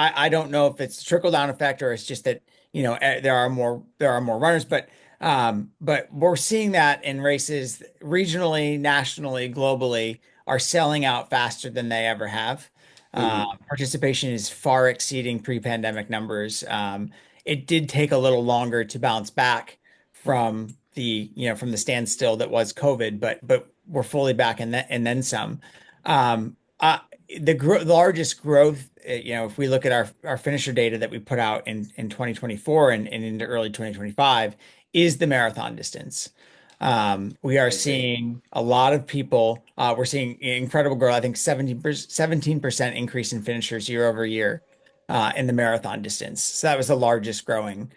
I don't know if it's trickle down effect or it's just that, there are more runners, but we're seeing that in races regionally, nationally, globally are selling out faster than they ever have. Mhm. Participation is far exceeding pre-pandemic numbers. It did take a little longer to bounce back from the standstill that was COVID, but we're fully back and then some. Um, uh, the largest growth, if we look at our finisher data that we put out in 2024 and into early 2025, is the marathon distance. We are I see. seeing a lot of people. We're seeing incredible growth. I think 17% increase in finishers year over year in the marathon distance. So that was the largest growing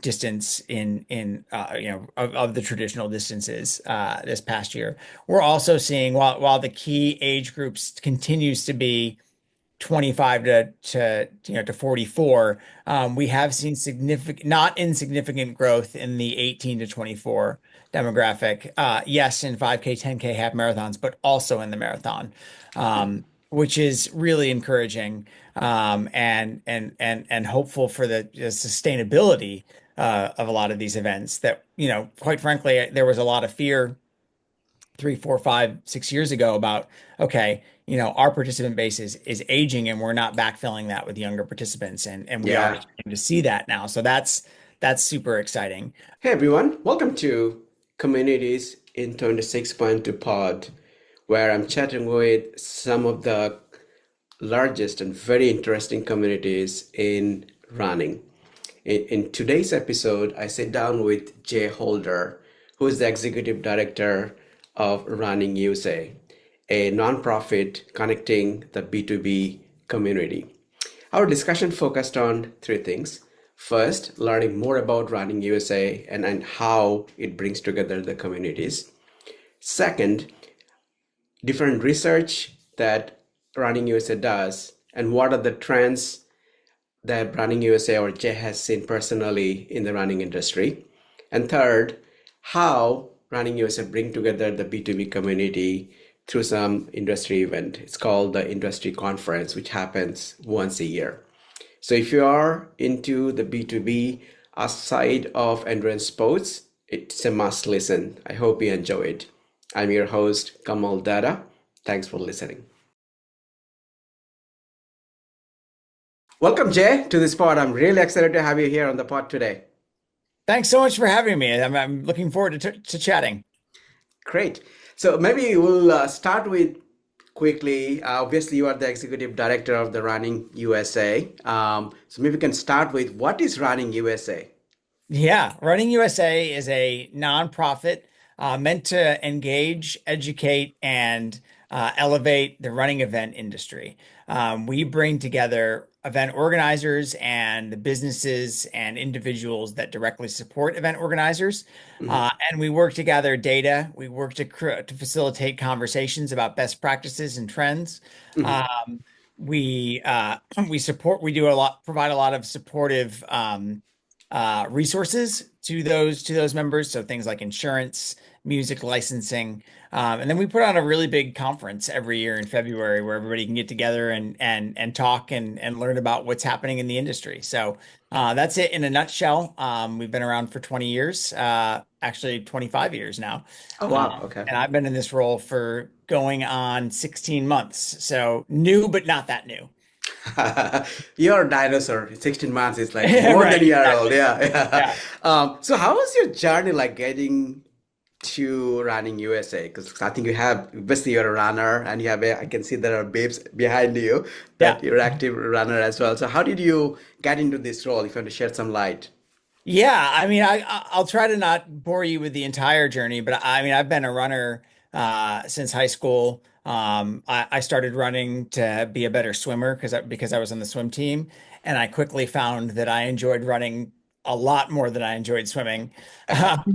distance of the traditional distances this past year. We're also seeing while the key age groups continues to be 25 to 44, we have seen significant, not insignificant growth in the 18 to 24 demographic. Yes, in 5K, 10K half marathons, but also in the marathon, which is really encouraging, and hopeful for the sustainability of a lot of these events that, quite frankly, there was a lot of fear 3, 4, 5, 6 years ago about, okay, our participant base is aging and we're not backfilling that with younger participants. And we are Yeah. starting to see that now. So that's super exciting. Hey everyone, welcome to Communities in 26.2 Pod, where I'm chatting with some of the largest and very interesting communities in running. In today's episode, I sit down with Jay Holder, who is the Executive Director of RunningUSA, a nonprofit connecting the B2B community. Our discussion focused on three things. First, learning more about Running USA and how it brings together the communities. Second, different research that Running USA does and what are the trends that Running USA or Jay has seen personally in the running industry. And third, how Running USA bring together the B2B community through some industry event. It's called the industry conference, which happens once a year. So if you are into the B2B side of endurance sports, it's a must listen. I hope you enjoy it. I'm your host, Kamal Dada. Thanks for listening. Welcome, Jay, to this pod. I'm really excited to have you here on the pod today. Thanks so much for having me. I'm looking forward to chatting. Great. So maybe we'll start with quickly. Obviously, you are the executive director of the Running USA. So maybe we can start with what is Running USA? Yeah, Running USA is a nonprofit meant to engage, educate, and elevate the running event industry. We bring together event organizers and the businesses and individuals that directly support event organizers. Mhm. And we work to gather data. We work to facilitate conversations about best practices and trends. Mhm. Um, we do a lot, provide a lot of supportive resources to those members. So things like insurance, music licensing, and then we put on a really big conference every year in February where everybody can get together and talk and learn about what's happening in the industry. So that's it in a nutshell. We've been around for 20 years, actually 25 years now, Oh, um, wow. Okay. and I've been in this role for going on 16 months. So new, but not that new. You're a dinosaur. 16 months is like more than Right, a year old. exactly. Yeah, yeah. Yeah. So how was your journey like getting to running USA? Because I think you have, obviously you're a runner and you have, I can see there are babes behind you Yeah. that you're active runner as well. So how did you get into this role? If you want to shed some light. Yeah, I mean, I'll try to not bore you with the entire journey, but I mean, I've been a runner since high school. I started running to be a better swimmer because I was on the swim team, and I quickly found that I enjoyed running a lot more than I enjoyed swimming.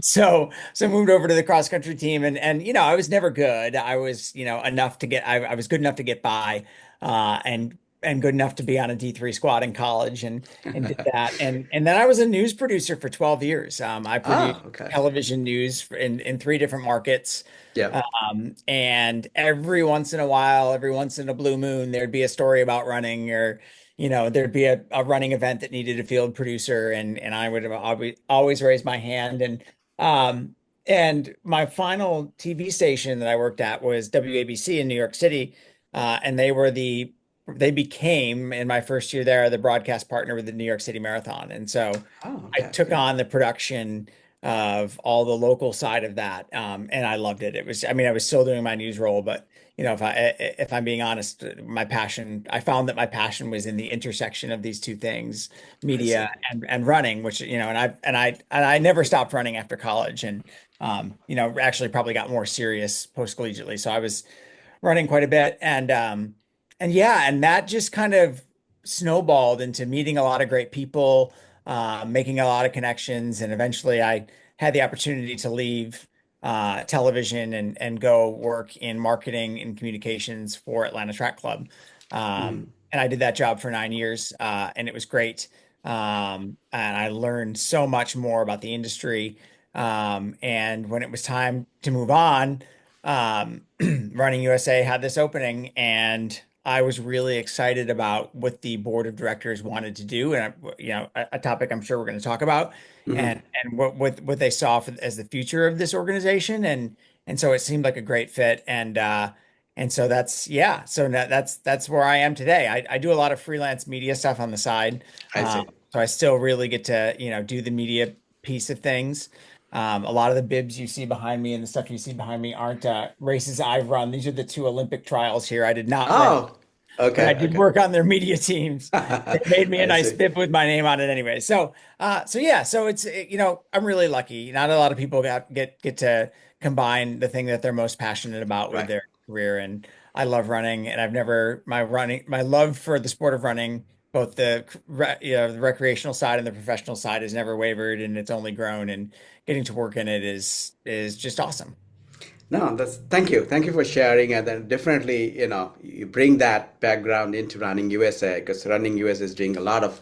So I moved over to the cross country team, and I was never good. I was enough to get I was good enough to get by, and good enough to be on a D3 squad in college and did that. And then I was a news producer for 12 years. I produced Ah, okay. television news in three different markets. Yeah. And every once in a while, every once in a blue moon, there'd be a story about running or there'd be a running event that needed a field producer, and I would have always raised my hand. Um, and my final TV station that I worked at was WABC in New York City, and they became in my first year there the broadcast partner with the New York City Marathon, and so Oh, I okay, took okay. on the production of all the local side of that, and I loved it. I mean, I was still doing my news role, but if I'm being honest, I found that my passion was in the intersection of these two things, I media see. and running, which, and I never stopped running after college, and actually probably got more serious post collegiately. So I was running quite a bit, and yeah, and that just kind of snowballed into meeting a lot of great people, making a lot of connections, and eventually I had the opportunity to leave television and go work in marketing and communications for Atlanta Track Club. And I did that job for 9 years, and it was great. And I learned so much more about the industry. And when it was time to move on, Running USA had this opening, and I was really excited about what the board of directors wanted to do, and a topic I'm sure we're going to talk about, and Hmm. and what they saw as the future of this organization, and so it seemed like a great fit, and so that's yeah, so that's where I am today. I do a lot of freelance media stuff on the side, I see. so I still really get to do the media piece of things. A lot of the bibs you see behind me and the stuff you see behind me aren't races I've run. These are the two Olympic trials here. I did not run, Oh, but I okay, did okay. work on their media teams. They made me a I nice see. bib with my name on it anyway. So yeah, so I'm really lucky. Not a lot of people get to combine the thing that they're most passionate about with Right. their career, and I love running, and my love for the sport of running, both the recreational side and the professional side, has never wavered, and it's only grown, and getting to work in it is just awesome. No, that's thank you for sharing, and then definitely, you bring that background into Running USA because Running USA is doing a lot of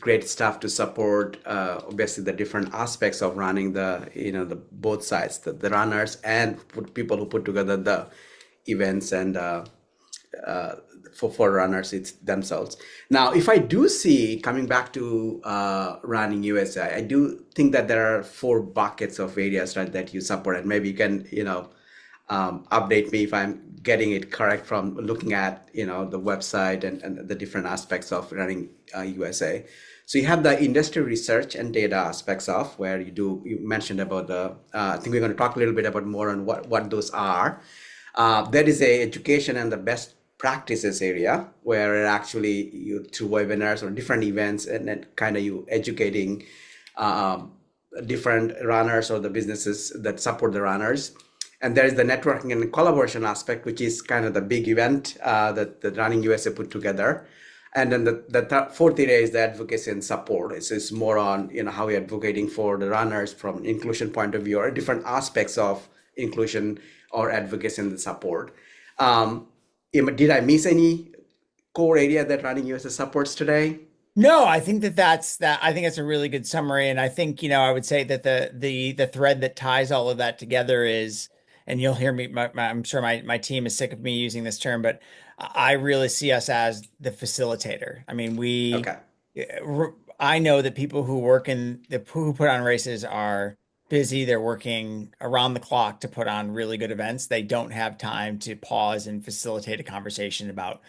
great stuff to support, obviously the different aspects of running the both sides, the runners and people who put together the events and uh, for runners it's themselves. Now, if I do see coming back to Running USA, I do think that there are four buckets of areas, right, that you support, and maybe you can update me if I'm getting it correct from looking at the website and the different aspects of Running USA. So you have the industry research and data aspects of where you mentioned about I think we're going to talk a little bit about more on what those are. There is a education and the best practices area where actually you through webinars or different events and then kind of you educating um, different runners or the businesses that support the runners. And there is the networking and collaboration aspect, which is kind of the big event that the Running USA put together. And then the fourth area is the advocacy and support. It's more on how you're advocating for the runners from an inclusion point of view or different aspects of inclusion or advocacy and the support. Um, did I miss any core area that Running USA supports today? No, I think that. I think it's a really good summary, and I think I would say that the thread that ties all of that together is, and you'll hear me. I'm sure my team is sick of me using this term, but I really see us as the facilitator. I mean, Okay. I know that people who put on races are busy. They're working around the clock to put on really good events. They don't have time to pause and facilitate a conversation about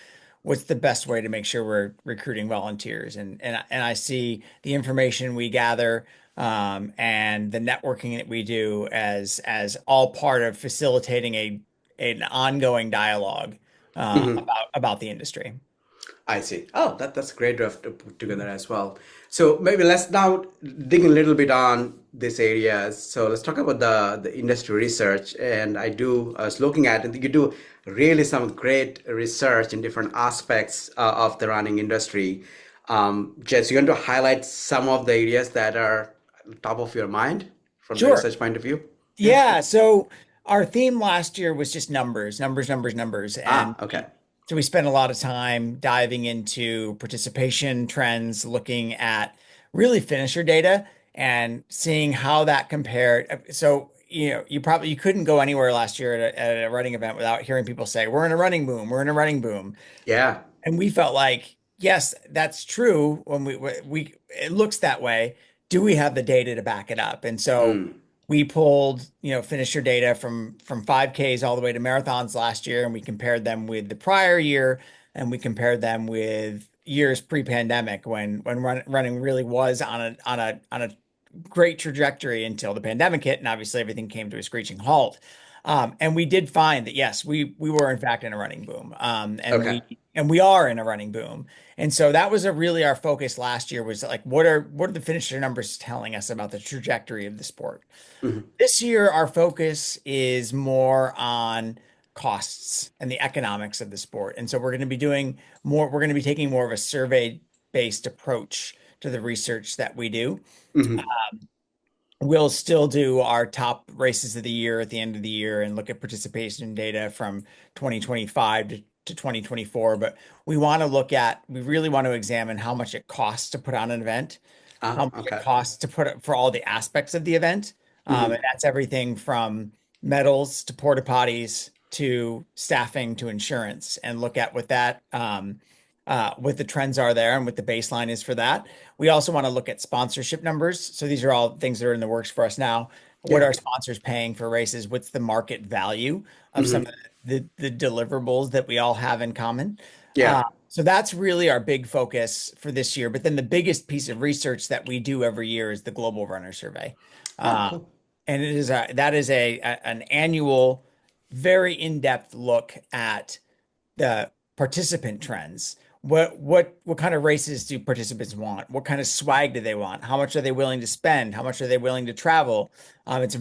what's the best way to make sure we're recruiting volunteers. And I see the information we gather, and the networking that we do as all part of facilitating an ongoing dialogue about the industry. I see. Oh, that's a great draft to put together as well. So maybe let's now dig a little bit on this area. So let's talk about the industry research. And I was looking at it. You do really some great research in different aspects of the running industry. Jess, you want to highlight some of the areas that are top of your mind from the Sure. research point of view? Yeah. Yeah. So our theme last year was just numbers, numbers, numbers, numbers. Ah, okay. So we spent a lot of time diving into participation trends, looking at really finisher data and seeing how that compared. So, you couldn't go anywhere last year at a running event without hearing people say, "We're in a running boom, we're in a running boom." Yeah. And we felt like yes, that's true. When we it looks that way. Do we have the data to back it up? And so Mm. we pulled, finisher data from 5Ks all the way to marathons last year, and we compared them with the prior year, and we compared them with years pre-pandemic when running really was on a great trajectory until the pandemic hit, and obviously everything came to a screeching halt. And we did find that yes, we were in fact in a running boom, and Okay. we are in a running boom. And so that was really our focus last year was like, what are the finisher numbers telling us about the trajectory of the sport? Hmm. This year, our focus is more on costs and the economics of the sport. And so we're going to be taking more of a survey-based approach to the research that we do. Hmm. We'll still do our top races of the year at the end of the year and look at participation data from 2025 to 2024. But we really want to examine how much it costs to put on an event, how Ah, much it okay. costs to put it for all the aspects of the event. And Hmm. that's everything from medals to porta potties to staffing to insurance, and look at what the trends are there and what the baseline is for that. We also want to look at sponsorship numbers. So these are all things that are in the works for us now. What Yeah. are sponsors paying for races? What's the market value of some of Hmm. the deliverables that we all have in common? Yeah. So that's really our big focus for this year. But then the biggest piece of research that we do every year is the Global Runner Survey. Oh, Uh, cool. and that is an annual, very in-depth look at the participant trends. What kind of races do participants want? What kind of swag do they want? How much are they willing to spend? How much are they willing to travel? It's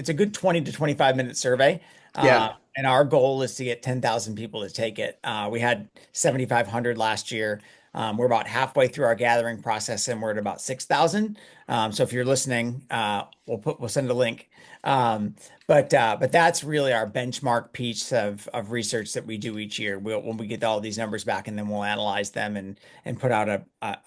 a good 20 to 25 minute survey. Yeah. And our goal is to get 10,000 people to take it. We had 7,500 last year. We're about halfway through our gathering process and we're at about 6,000. So if you're listening, we'll send a link. Um, but that's really our benchmark piece of research that we do each year. When we get all these numbers back, and then we'll analyze them and put out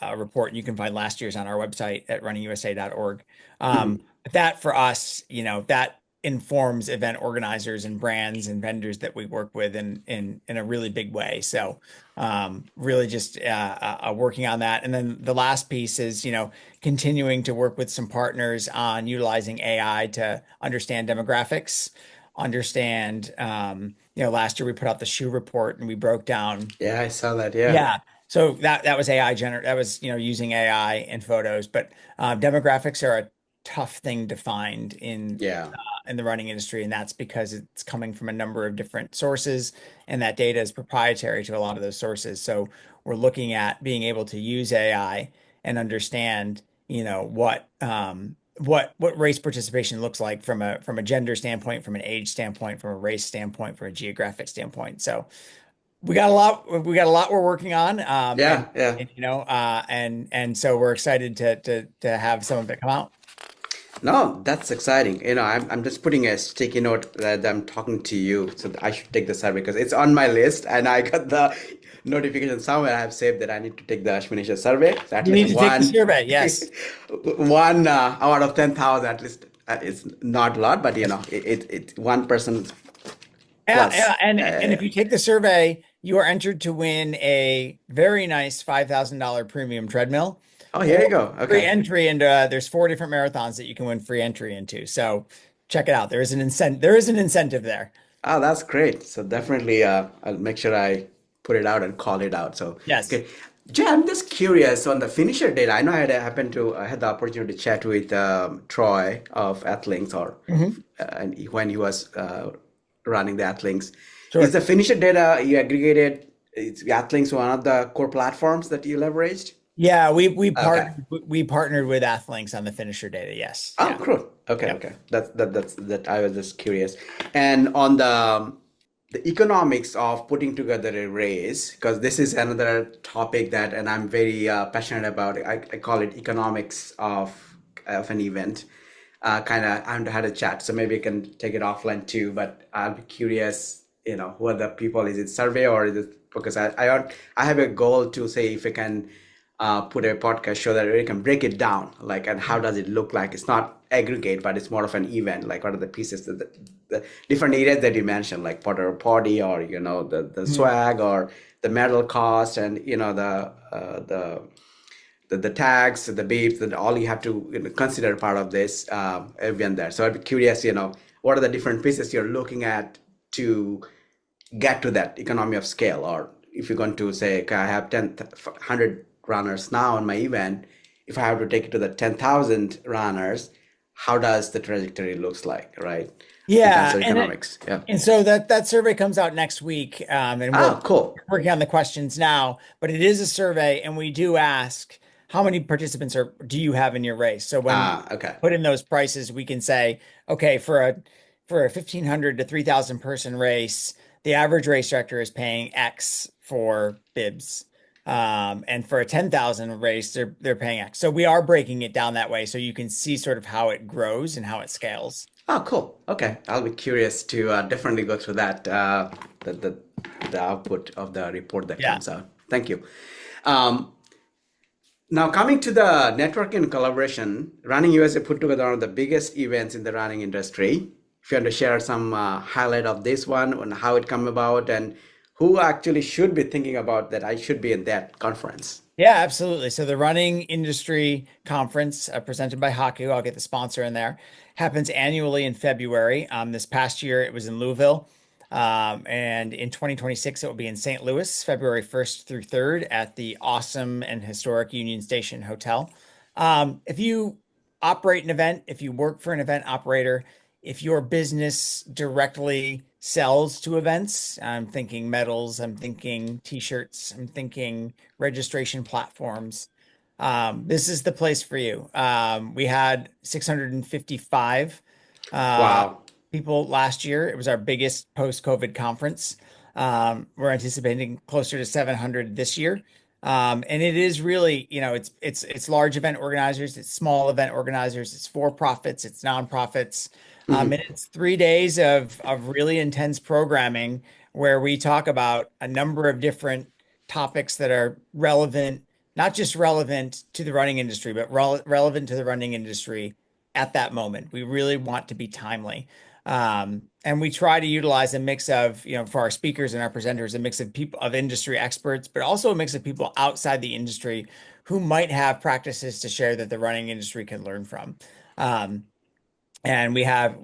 a report. And you can find last year's on our website at runningusa.org. Hmm. But that for us, that informs event organizers and brands and vendors that we work with in a really big way. So really just working on that. And then the last piece is, continuing to work with some partners on utilizing AI to understand demographics, understand, last year we put out the shoe report and we broke down. Yeah, I saw that. Yeah. Yeah. So that was that was, using AI and photos, but demographics are a tough thing to find Yeah. in the running industry, and that's because it's coming from a number of different sources, and that data is proprietary to a lot of those sources. So we're looking at being able to use AI and understand, what race participation looks like from a gender standpoint, from an age standpoint, from a race standpoint, from a geographic standpoint. So we got a lot we're working on, Yeah. Yeah. and so we're excited to have some of it come out. No, that's exciting. I'm just putting a sticky note that I'm talking to you, so I should take the survey because it's on my list, and I got the notification somewhere. I have saved that I need to take the Ashwinisha survey. So at You least need to take the one, survey. Yes. one out of 10,000, at least it's not a lot, but it 1% Yeah, plus. yeah, and if you take the survey, you are entered to win a very nice $5,000 premium treadmill Oh, here or you go. free Okay. entry into there's four different marathons that you can win free entry into. So check it out. There is an incentive there. Oh, that's great. So definitely, I'll make sure I put it out and call it out. So, Yes. okay. Jay, I'm just curious on the finisher data. I know I had the opportunity to chat with Troy of Athlinks, Hmm. and when he was running the Athlinks. Is Sure. the finisher data you aggregated? Is Athlinks one of the core platforms that you leveraged? Yeah, Okay. we partnered with Athlinks on the finisher data. Yes. Oh, Yeah. cool. Okay, Yep. okay. That I was just curious. And on the economics of putting together a race, because this is another topic that, and I'm very passionate about. I call it economics of an event. Kind of, I haven't had a chat, so maybe I can take it offline too. But I'll be curious, who are the people? Is it survey or is it because I have a goal to say if I can put a podcast show that we can break it down, like, and how does it look like? It's not aggregate, but it's more of an event. Like, what are the pieces, the different areas that you mentioned, like porter potty, or the Mhm. swag, or the metal cost and the tags, the beeps, that all you have to consider part of this event there. So I'd be curious, what are the different pieces you're looking at to get to that economy of scale? Or if you're going to say, okay, I have 100 runners now on my event, if I have to take it to the 10,000 runners, how does the trajectory looks like, right? In terms Yeah, of economics. Yeah. and so that survey comes out next week, and we're Oh, cool. working on the questions now. But it is a survey, and we do ask how many participants do you have in your race. So when we Ah, okay. put in those prices, we can say, okay, for a 1,500 to 3,000 person race, the average race director is paying X for bibs. And for a 10,000 race, they're paying X. So we are breaking it down that way, so you can see sort of how it grows and how it scales. Oh, cool. Okay, I'll be curious to definitely go through that the, the the output of the report that Yeah. comes out. Thank you. Um, Now coming to the networking and collaboration, Running USA put together one of the biggest events in the running industry. If you want to share some highlight of this one and how it come about and who actually should be thinking about that I should be in that conference. Yeah, absolutely. So the Running Industry Conference, presented by Haku, I'll get the sponsor in there, happens annually in February. This past year it was in Louisville. And in 2026 it will be in St. Louis, February 1st through 3rd at the awesome and historic Union Station Hotel. If you operate an event, if you work for an event operator, if your business directly sells to events, I'm thinking medals, I'm thinking t-shirts, I'm thinking registration platforms. This is the place for you. We had 655 uh, Wow. people last year. It was our biggest post-COVID conference. We're anticipating closer to 700 this year. And it is really, it's large event organizers, it's small event organizers, it's for profits, it's nonprofits. And Mhm. it's 3 days of really intense programming where we talk about a number of different topics that are relevant, not just relevant to the running industry, but relevant to the running industry at that moment. We really want to be timely. And we try to utilize a mix of, for our speakers and our presenters, a mix of people of industry experts, but also a mix of people outside the industry who might have practices to share that the running industry can learn from. Um, and we'll have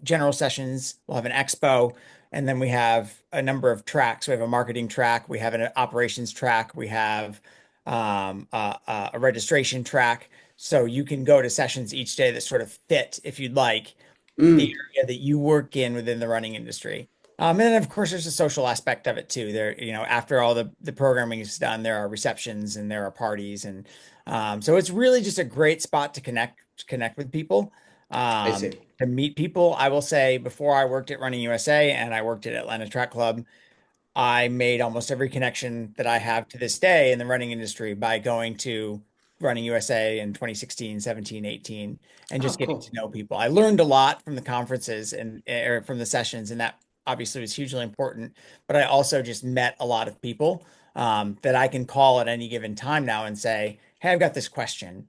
general sessions, we'll have an expo, and then we have a number of tracks. We have a marketing track, we have an operations track, we have a registration track. So you can go to sessions each day that sort of fit, if you'd like, the Mm, area that you work in within the running industry. And then of course there's a social aspect of it too. There, after all the programming is done, there are receptions and there are parties, and so it's really just a great spot to connect with people, I see. to meet people. I will say before I worked at Running USA and I worked at Atlanta Track Club, I made almost every connection that I have to this day in the running industry by going to Running USA in 2016, 17, 18, and Oh, just getting to cool. know people. I learned a lot from the conferences and from the sessions, and that obviously was hugely important. But I also just met a lot of people that I can call at any given time now and say, "Hey, I've got this question.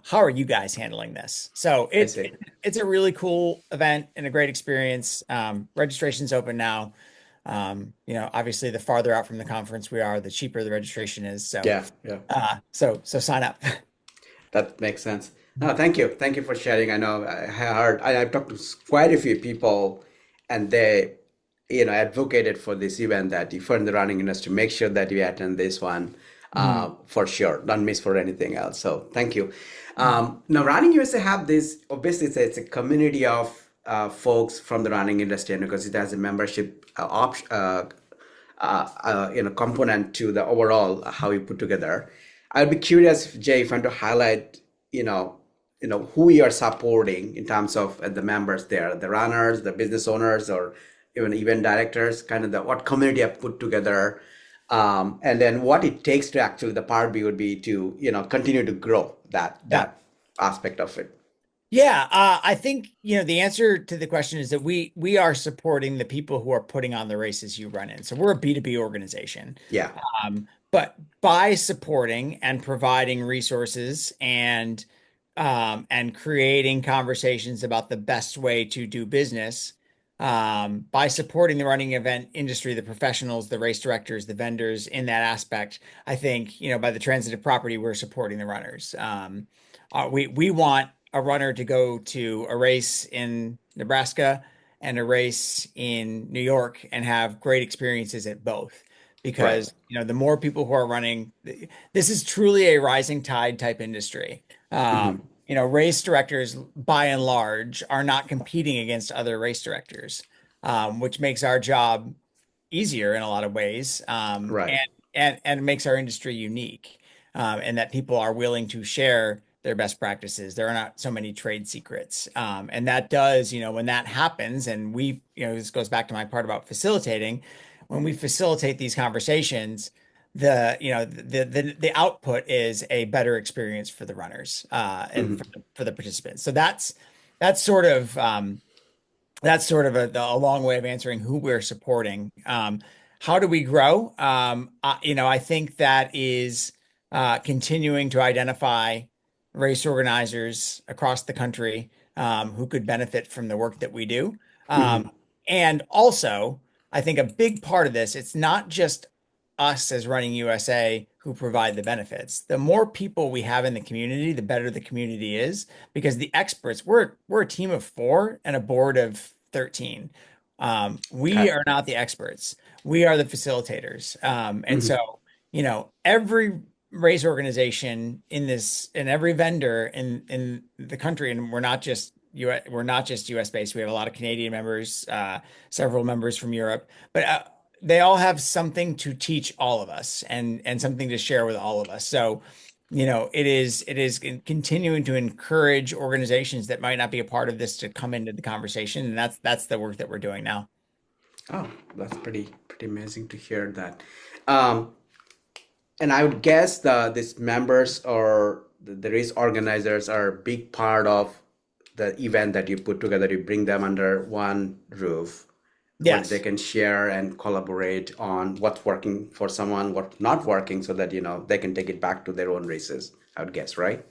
How are you guys handling this?" So I see. it's a really cool event and a great experience. Registration's open now. Obviously the farther out from the conference we are, the cheaper the registration is. So, Yeah, yeah. so sign up. That makes sense. No, thank you. Thank you for sharing. I know I heard, I've talked to quite a few people and they, advocated for this event that if you're in the running industry, make sure that you attend this one Mhm. for sure. Don't miss for anything else. So thank you. Now, Running USA have this, obviously it's a community of folks from the running industry and because it has a membership component to the overall how you put together. I'd be curious, Jay, if you want to highlight, who you are supporting in terms of the members there, the runners, the business owners, or even event directors, kind of the what community have put together, and then what it takes to actually the part B would be to continue to grow that Yeah. aspect of it. Yeah, I think, the answer to the question is that we are supporting the people who are putting on the races you run in. So we're a B2B organization. Yeah, But by supporting and providing resources and creating conversations about the best way to do business, by supporting the running event industry, the professionals, the race directors, the vendors in that aspect, I think, by the transitive property, we're supporting the runners. We want a runner to go to a race in Nebraska and a race in New York and have great experiences at both. Right. Because, the more people who are running, this is truly a rising tide type industry. Hmm. Race directors by and large are not competing against other race directors, which makes our job easier in a lot of ways, Right. and makes our industry unique, and that people are willing to share their best practices. There are not so many trade secrets, and that does, when that happens, and this goes back to my part about facilitating. When we facilitate these conversations, the output is a better experience for the runners, and Hmm. for the participants. So that's sort of a long way of answering who we're supporting. How do we grow? I think that is continuing to identify race organizers across the country, who could benefit from the work that we do. Hmm. And also, I think a big part of this, it's not just us as Running USA who provide the benefits. The more people we have in the community, the better the community is, because the experts, we're a team of four and a board of 13. We Okay. are not the experts. We are the facilitators. And Hmm. so, every race organization and every vendor in the country, and we're not just US based. We have a lot of Canadian members, several members from Europe, but they all have something to teach all of us, and something to share with all of us. So, it is continuing to encourage organizations that might not be a part of this to come into the conversation, and that's the work that we're doing now. Oh, that's pretty amazing to hear that. Um, and I would guess these members or the race organizers are a big part of the event that you put together. You bring them under one roof where they Yes. can share and collaborate on what's working for someone, what's not working, so that they can take it back to their own races. I would guess, right?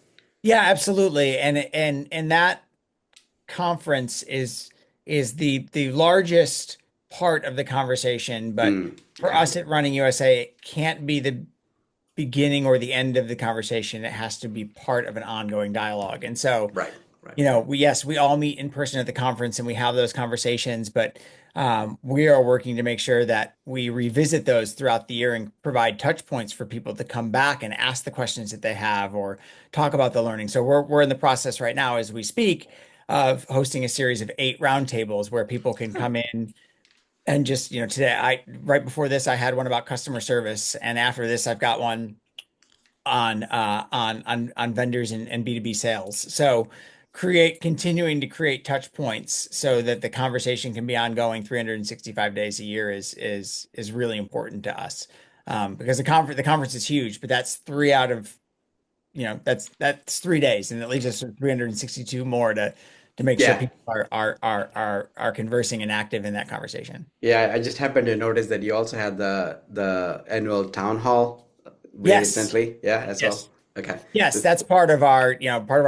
Yeah, absolutely. And that conference is the largest part of the conversation, but Mm, for okay. us at Running USA, it can't be the beginning or the end of the conversation. It has to be part of an ongoing dialogue. And so, Right. Right. we all meet in person at the conference and we have those conversations, but we are working to make sure that we revisit those throughout the year and provide touch points for people to come back and ask the questions that they have or talk about the learning. So we're in the process right now as we speak of hosting a series of 8 roundtables where people can come in and just, today, right before this, I had one about customer service, and after this, I've got one on vendors and B2B sales. So continuing to create touch points so that the conversation can be ongoing 365 days a year is really important to us. Because the conference is huge, but that's three out of, that's 3 days, and it leaves us with 362 more to make sure Yeah. people are conversing and active in that conversation. Yeah, I just happened to notice that you also had the annual town hall very Yes. recently. Yeah, as Yes. well. Okay. Yes, This, that's part of our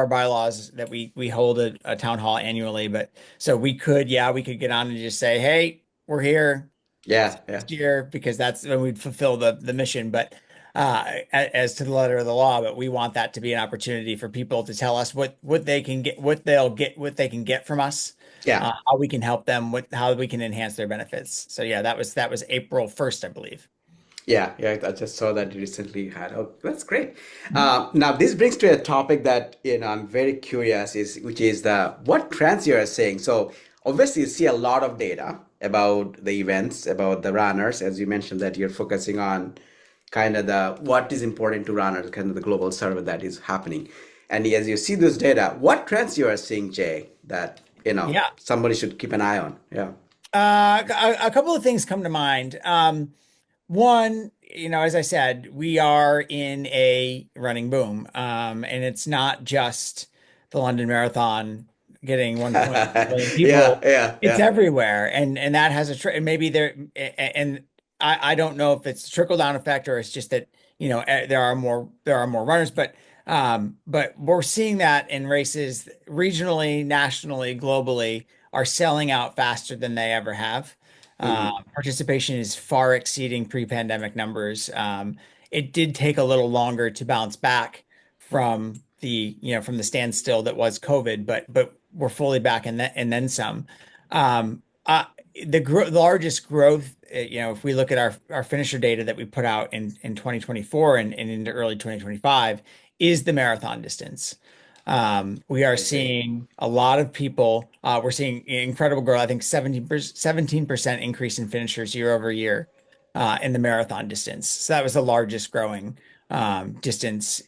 bylaws that we hold a town hall annually. But so we could get on and just say, hey, we're here yeah, yeah, next year, because that's when we'd fulfill the mission. But as to the letter of the law, but we want that to be an opportunity for people to tell us what they can get, what they can get from us, yeah. how we can help them, how we can enhance their benefits. So yeah, that was April 1st, I believe. Yeah, yeah, I just saw that you recently had. Oh, that's great. Now this brings to a topic that I'm very curious which is the what trends you are seeing. So obviously you see a lot of data about the events, about the runners, as you mentioned that you're focusing on kind of the what is important to runners, kind of the global survey that is happening. And as you see this data, what trends you are seeing, Jay, that Yeah. somebody should keep an eye on? Yeah. A couple of things come to mind. One, as I said, we are in a running boom, and it's not just the London Marathon getting 1.1 million Yeah, people. yeah, It's yeah. everywhere, and that has and maybe and I don't know if it's a trickle down effect or it's just that there are more runners, but we're seeing that in races regionally, nationally, globally. are selling out faster than they ever have. Hmm. Participation is far exceeding pre-pandemic numbers. It did take a little longer to bounce back from from the standstill that was COVID, but we're fully back and then some. Um, uh, the largest growth, if we look at our finisher data that we put out in 2024 and into early 2025, is the marathon distance. We are I see. seeing a lot of people. We're seeing incredible growth. I think 17% increase in finishers year over year in the marathon distance. So that was the largest growing distance of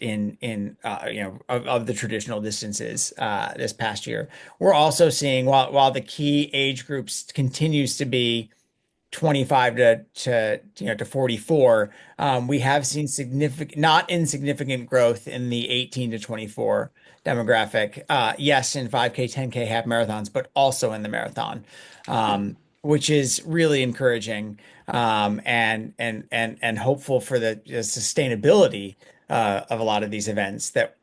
the traditional distances this past year. We're also seeing while the key age groups continues to be 25 to 44, we have seen significant, not insignificant growth in the 18 to 24 demographic. Yes, in 5K, 10K half marathons, but also in the marathon, which is really encouraging, and hopeful for the sustainability of a lot of these events that,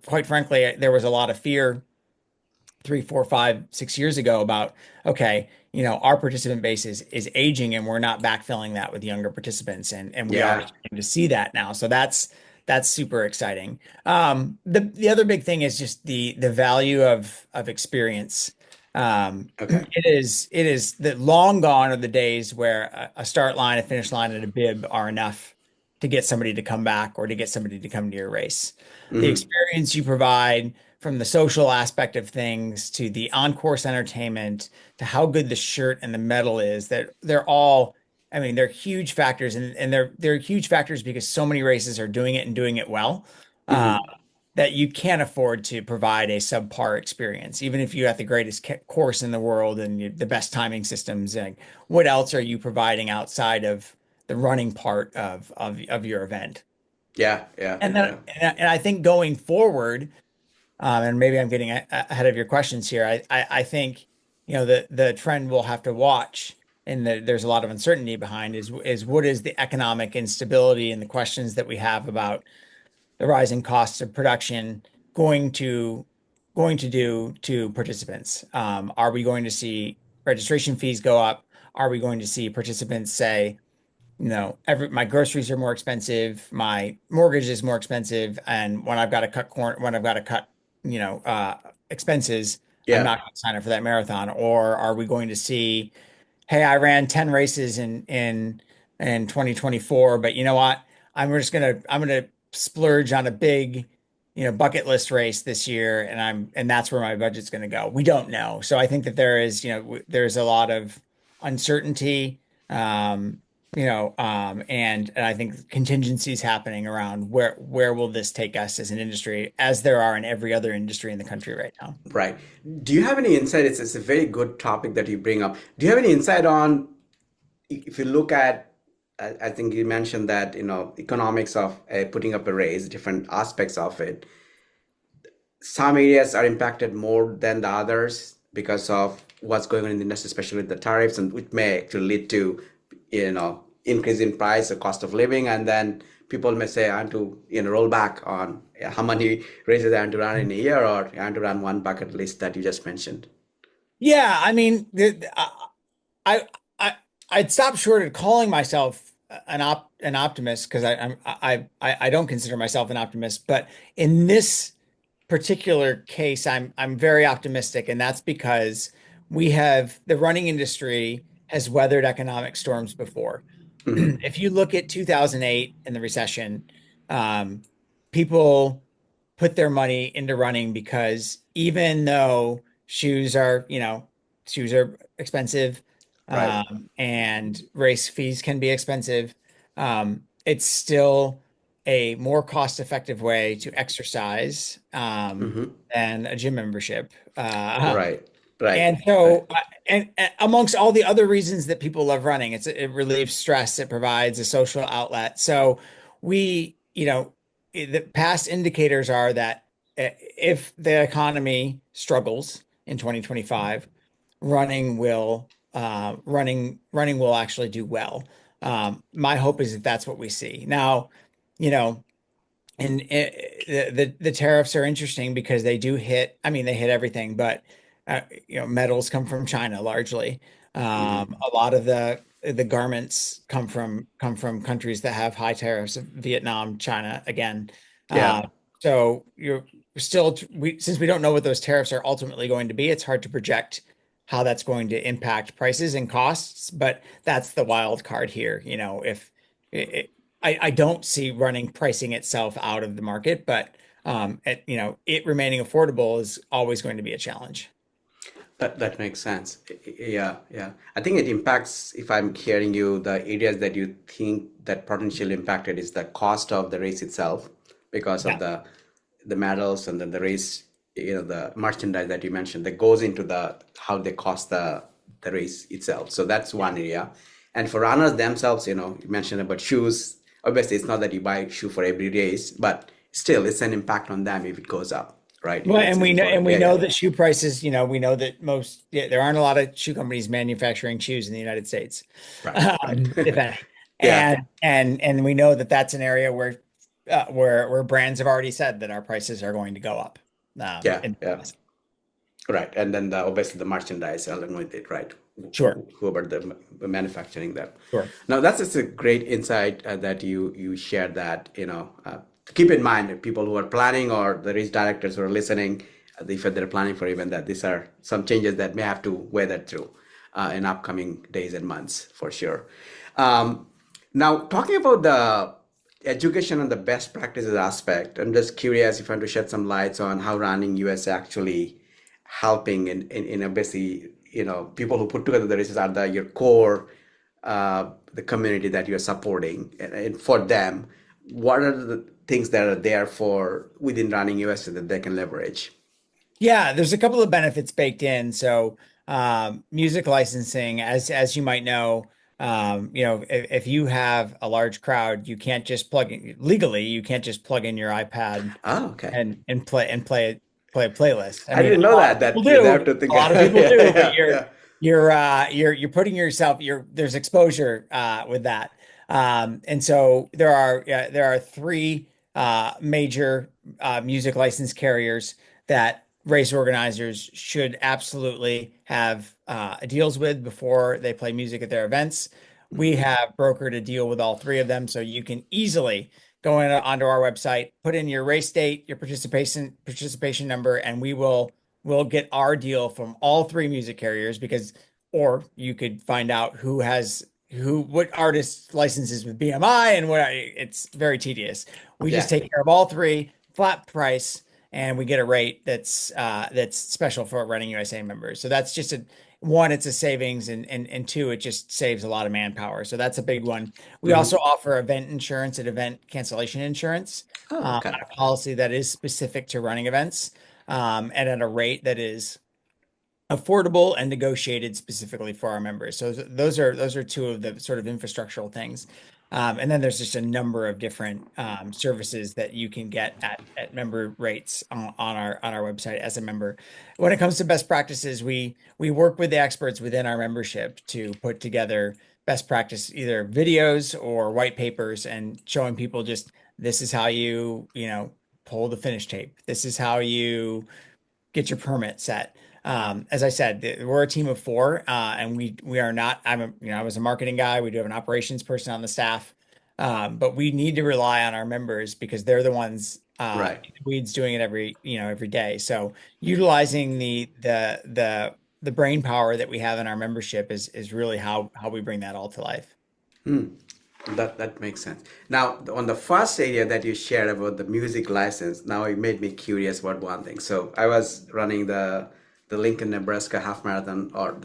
quite frankly, there was a lot of fear 3, 4, 5, 6 years ago about, okay, our participant base is aging and we're not backfilling that with younger participants, and we are Yeah. starting to see that now. So that's super exciting. The other big thing is just the value of experience. Okay. It is that long gone are the days where a start line, a finish line, and a bib are enough to get somebody to come back or to get somebody to come to your race. The Hmm. experience you provide, from the social aspect of things to the on-course entertainment to how good the shirt and the medal is, that they're all, I mean, they're huge factors, and they're huge factors because so many races are doing it and doing it well. Uh, Hmm. that you can't afford to provide a subpar experience, even if you have the greatest course in the world and the best timing systems. Like, what else are you providing outside of the running part of your event? Yeah. Yeah. And then, Yeah. and I think going forward, and maybe I'm getting ahead of your questions here. I think the trend we'll have to watch, and there's a lot of uncertainty behind, is what is the economic instability and the questions that we have about the rising costs of production going to do to participants? Are we going to see registration fees go up? Are we going to see participants say, every my groceries are more expensive, my mortgage is more expensive, and when I've got to cut, expenses, I'm Yeah. not going to sign up for that marathon? Or are we going to see, hey, I ran 10 races in 2024, but you know what? I'm gonna splurge on a big, bucket list race this year, and that's where my budget's gonna go. We don't know. So I think that there's a lot of uncertainty, and I think contingencies happening around where will this take us as an industry, as there are in every other industry in the country right now. Right. Do you have any insight? It's a very good topic that you bring up. Do you have any insight on if you look at, I think you mentioned that, economics of putting up a race, different aspects of it. Some areas are impacted more than the others because of what's going on in the industry, especially with the tariffs, and which may actually lead to, increase in price or cost of living, and then people may say, I want to, roll back on how many races I want to run in a year, or I want to run one bucket list that you just mentioned. Yeah, I mean, I I I'd stop short of calling myself an optimist, because I don't consider myself an optimist, but in this particular case, I'm very optimistic, and that's because the running industry has weathered economic storms before. Hmm. If you look at 2008 and the recession, um, people put their money into running because even though shoes are expensive, Right. and race fees can be expensive, it's still a more cost-effective way to exercise, Hmm. than a gym membership. Right. Right. And Right. so, and amongst all the other reasons that people love running, it relieves stress, it provides a social outlet. So the past indicators are that if the economy struggles in 2025, running will actually do well. My hope is that that's what we see. Now, you know, and the tariffs are interesting because they do hit, I mean, they hit everything, but metals come from China largely. Hmm. A lot of the garments come from countries that have high tariffs, Vietnam, China again. Yeah. Uh, so you're still since we don't know what those tariffs are ultimately going to be, it's hard to project how that's going to impact prices and costs. But that's the wild card here. If it, I don't see running pricing itself out of the market, but it remaining affordable is always going to be a challenge. That makes sense. Yeah, yeah. I think it impacts, if I'm hearing you, the areas that you think that potentially impacted is the cost of the race itself because of Yeah. the medals and then the race, the merchandise that you mentioned that goes into the how they cost the race itself. So that's one area. And for runners themselves, you mentioned about shoes. Obviously, it's not that you buy a shoe for every race, but still, it's an impact on them if it goes up, right? If Well, it's and we in know for and we yeah, know yeah. that shoe prices, we know that there aren't a lot of shoe companies manufacturing shoes in the United States, Right, right. if any. Yeah. And we know that that's an area where brands have already said that our prices are going to go up. Yeah, In the yeah, US. right. And then obviously the merchandise along with it, right? Sure, Whoever the manufacturing them. sure. Now that's just a great insight that you shared that, keep in mind that people who are planning or the race directors who are listening, if they're planning for event that these are some changes that may have to weather through in upcoming days and months for sure. Um, Now talking about the education and the best practices aspect, I'm just curious if you want to shed some lights on how running US actually helping in obviously, people who put together the races are your core, the community that you're supporting. And for them, what are the things that are there for within running USA that they can leverage? Yeah, there's a couple of benefits baked in. So, music licensing, as you might know, if you have a large crowd, you can't just plug in legally, you can't just plug in your iPad Oh, okay. and play a playlist. I I mean, didn't a know lot of that people they have do, to a think. lot of Yeah, people do, but yeah, yeah. you're putting yourself, there's exposure with that. And so there are three major music license carriers that race organizers should absolutely have deals with before they play music at their events. We Mhm. have brokered a deal with all three of them, so you can easily go onto our website, put in your race date, your participation number, and we'll get our deal from all three music carriers. Because or you could find out what artist licenses with BMI, and it's very tedious. We just Yeah. take care of all three, flat price, and we get a rate that's special for Running USA members. So that's just one, it's a savings, and two, it just saves a lot of manpower. So that's a big one. We also Hmm. offer event insurance and event cancellation insurance, Oh, okay. a policy that is specific to running events, and at a rate that is affordable and negotiated specifically for our members. So those are two of the sort of infrastructural things. And then there's just a number of different services that you can get at member rates on our website as a member. When it comes to best practices, we work with the experts within our membership to put together best practice, either videos or white papers, and showing people just this is how pull the finish tape. This is how you get your permit set. As I said, we're a team of four, and we are not. I was a marketing guy. We do have an operations person on the staff, but we need to rely on our members because they're the ones Right. in the weeds doing it every day. So utilizing the brain power that we have in our membership is really how we bring that all to life. Hmm. That makes sense. Now, on the first area that you shared about the music license, now it made me curious about one thing. So I was running the Lincoln, Nebraska half marathon, or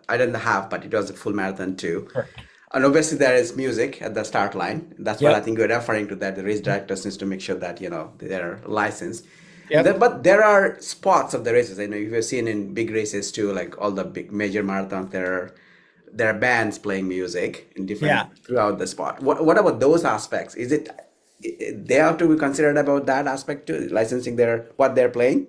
I didn't the half, but it was a full marathon too. Sure. And obviously there is music at the start line. That's what I Yep. think you're referring to. That the race directors needs to make sure that they're licensed. Yep. But there are spots of the races. I know you've seen in big races too, like all the big major marathons. There are bands playing music in Yeah. different throughout the spot. What about those aspects? Is it they have to be considered about that aspect too, licensing their what they're playing?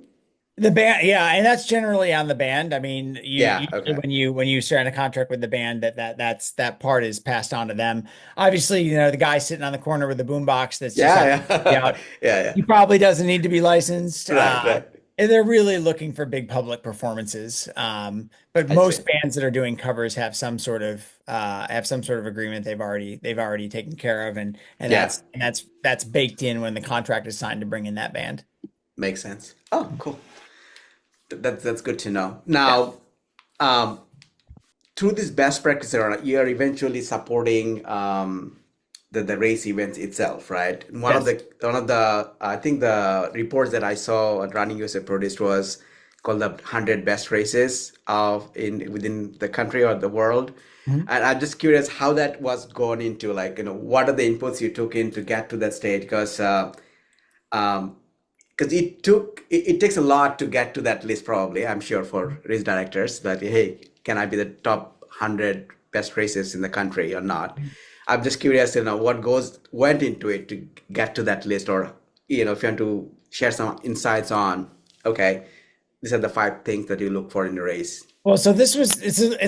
The band, yeah, and that's generally on the band. I mean, Yeah. usually Okay. when you sign a contract with the band, that part is passed on to them. Obviously, the guy sitting on the corner with the boombox that's just having Yeah. it Yeah. out. Yeah. Yeah. He probably doesn't need to be licensed. Right. Right. And they're really looking for big public performances. But I see. most bands that are doing covers have some sort of agreement they've already taken care of, and Yeah, that's baked in when the contract is signed to bring in that band. makes sense. Oh, cool. That's good to know. Yeah. Now, um, through this best practice, you are eventually supporting the race events itself, right? And Yes. one of the I think the reports that I saw at Running USA produced was called the 100 best races of in within the country or the world. Mhm. And I'm just curious how that was gone into, like, what are the inputs you took in to get to that stage? Um, because it takes a lot to get to that list, probably, I'm sure, for race directors, that hey, can I be the top 100 best races in the country or not? I'm just curious, what goes went into it to get to that list, or if you want to share some insights on, okay, these are the five things that you look for in a race. Well, so it's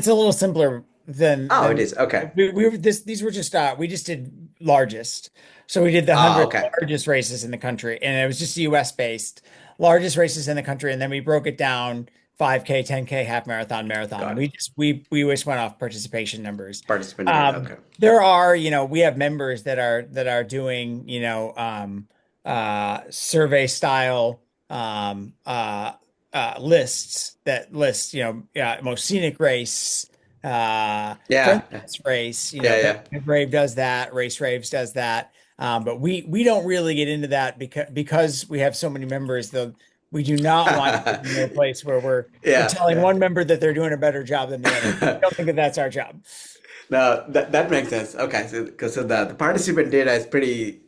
a little simpler Oh, it than is. Okay. we were this these were just we just did largest. So we did the Ah, 100 okay. largest races in the country, and it was just US based largest races in the country, and then we broke it down 5K, 10K, half marathon, marathon, and Got it. we just went off participation numbers. Participant data. Okay. There are, we have members that are doing, survey style lists that list, most scenic race, Yeah. Yeah. friendliest race, Yeah. Brave does that, Race Raves does that. But we don't really get into that because we have so many members, though we do not want to get into a place where we're Yeah. telling Yeah. one member that they're doing a better job than the other. I don't think that that's our job. No, that makes sense. Okay, so because the participant data is pretty,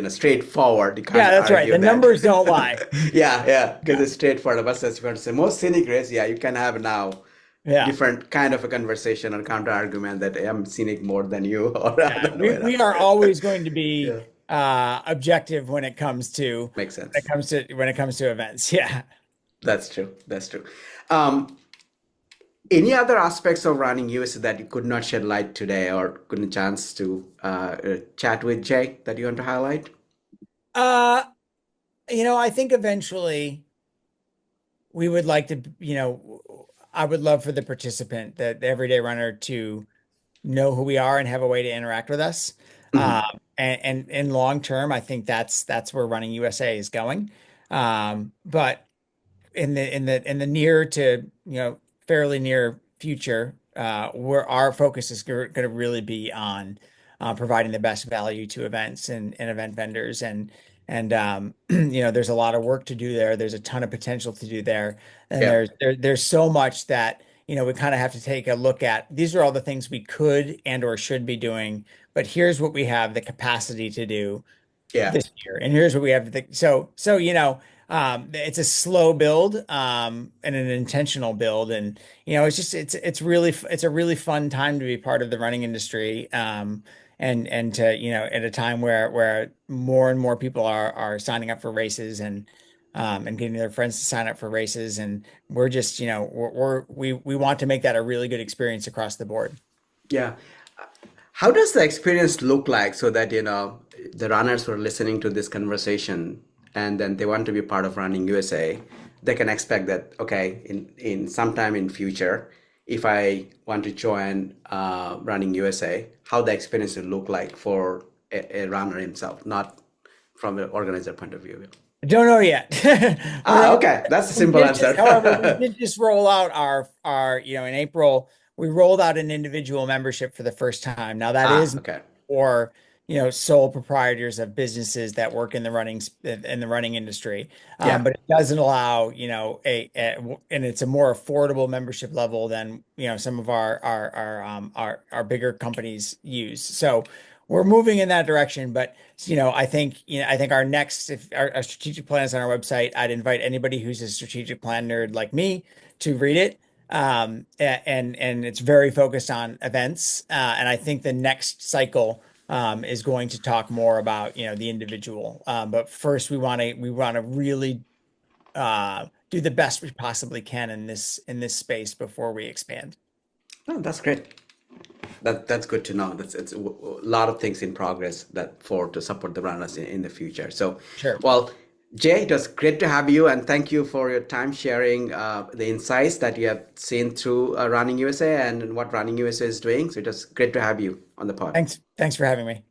straightforward. You can't Yeah, that's right. argue The that. numbers don't lie. Yeah, yeah, because Yeah. it's straightforward. But as you want to say, most scenic race, yeah, you can have now Yeah. different kind of a conversation or counter argument that, hey, I'm scenic more than you, or I Yeah. don't know. We are always going to be Yeah, objective makes sense. when it comes to events. Yeah. That's true. That's true. Um, any other aspects of running US that you could not shed light today, or couldn't chance to chat with Jay, that you want to highlight? Uh, I think eventually we would like to, I would love for the participant, the everyday runner, to know who we are and have a way to interact with us. Um, Mhm. and in long term, I think that's where Running USA is going. But in the near to fairly near future, where our focus is going to really be on providing the best value to events and event vendors, and there's a lot of work to do there. There's a ton of potential to do there, and Yeah, there's so much that we kind of have to take a look at. These are all the things we could and or should be doing, but here's what we have the capacity to do yeah, this year. And here's what we have to think. It's a slow build, and an intentional build. And, it's a really fun time to be part of the running industry. And to, at a time where more and more people are signing up for races and getting their friends to sign up for races. And we're just, we want to make that a really good experience across the board. yeah. How does the experience look like, so that, the runners who are listening to this conversation and then they want to be part of Running USA, they can expect that, okay, in sometime in future, if I want to join Running USA, how the experience will look like for a runner himself, not from an organizer point of view. I don't know yet. Ah, okay, that's a simple answer. However, we did just roll out our, in April, we rolled out an individual membership for the first time. Now that Ah, is okay. for, sole proprietors of businesses that work in the running industry. Yeah, But it doesn't allow, and it's a more affordable membership level than, some of our bigger companies use. So we're moving in that direction, but I think our next, if our strategic plan is on our website, I'd invite anybody who's a strategic plan nerd like me to read it. And it's very focused on events. And I think the next cycle is going to talk more about, the individual. But first, we want to really do the best we possibly can in this space before we expand. no, that's great. That's good to know. Lot of things in progress that for to support the runners in the future. So, Sure. well, Jay, it was great to have you, and thank you for your time sharing the insights that you have seen through Running USA and what Running USA is doing. So it was great to have you on the pod. Thanks for having me.